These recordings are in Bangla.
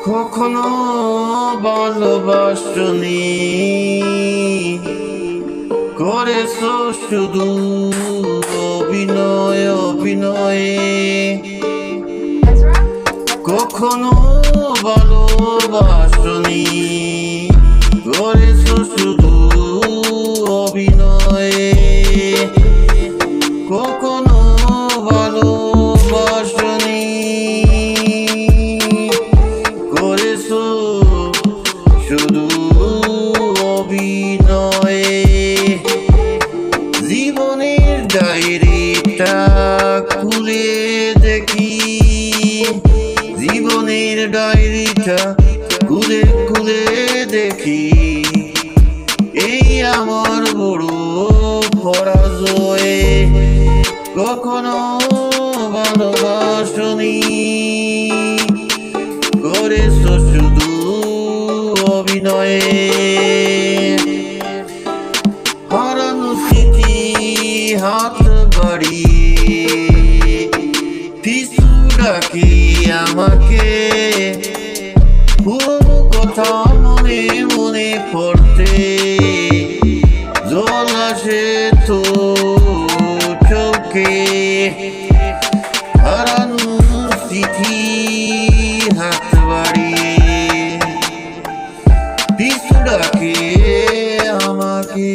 কখনো ভালোবাসনি, করেছো শুধু অভিনয় অভিনয়ে। কখনো ভালোবাসনি, করেছো শুধু অভিনয়ে। কখনো ভালোবাসনি, করেছো শুধু অভিনয়ে। জীবনের ডায়েরিটা খুলে দেখি, জীবনের ডায়েরিটা খুলে খুলে দেখি, এই আমার বড় পরাজয়। কখনো ভালোবাসনি, করেছো শুধু অভিনয়ে। হারানো স্মৃতি হাত বাড়িয়ে পিছু ডাকি আমাকে, পুরনো কথা মনে মনে পড়তে জল আসে তো চোখে। হারানো স্মৃতি হাত বাড়িয়ে পিছু ডাকে আমাকে,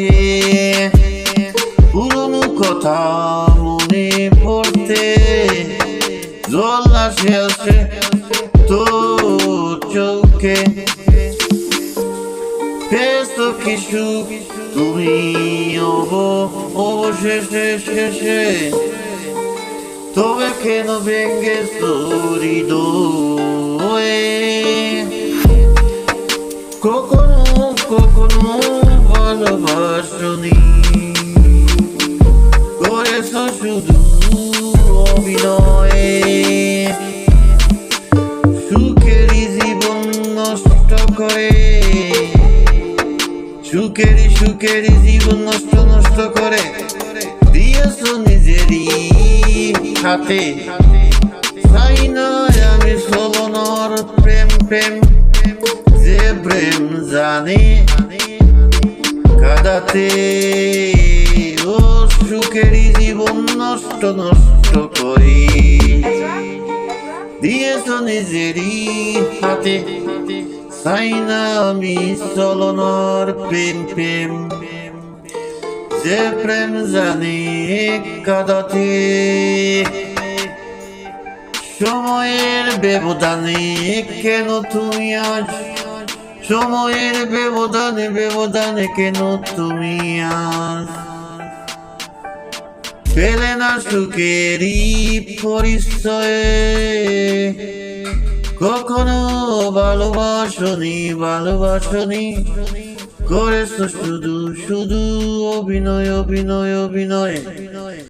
পুরনো কথা মনে পড়তে জল আসে আসে তো চোখে। পেয়েছো কি সুখ তুমি অবশেষে শেষে, তবে কেন ভেঙেছো হৃদয়ে। কখনো কখনো ভালোবাসনি, করেছো শুধু অভিনয়ে। সুখেরই জীবন নষ্ট করে, সুখেরই জীবন নষ্ট করে দিয়েছো নিজেরই হাতে। চাই না আমি চলনার প্রেম প্রেম, যে প্রেম জানে কাদাতে। ও সুখেরই জীবন নষ্ট করে দিয়েছো নিজেরই হাতে। চাই না আমি চলনার প্রেম প্রেম, যে প্রেম জানে কাদাতে। সময়ের ব্যবধানে কেন তুমি আজ, সময়ের ব্যবধানে কেন তুমি আজ পেলে না সুখেরই পরিচয়ে। কখনো ভালোবাসনি, করেছো শুধু অভিনয় অভিনয় অভিনয়।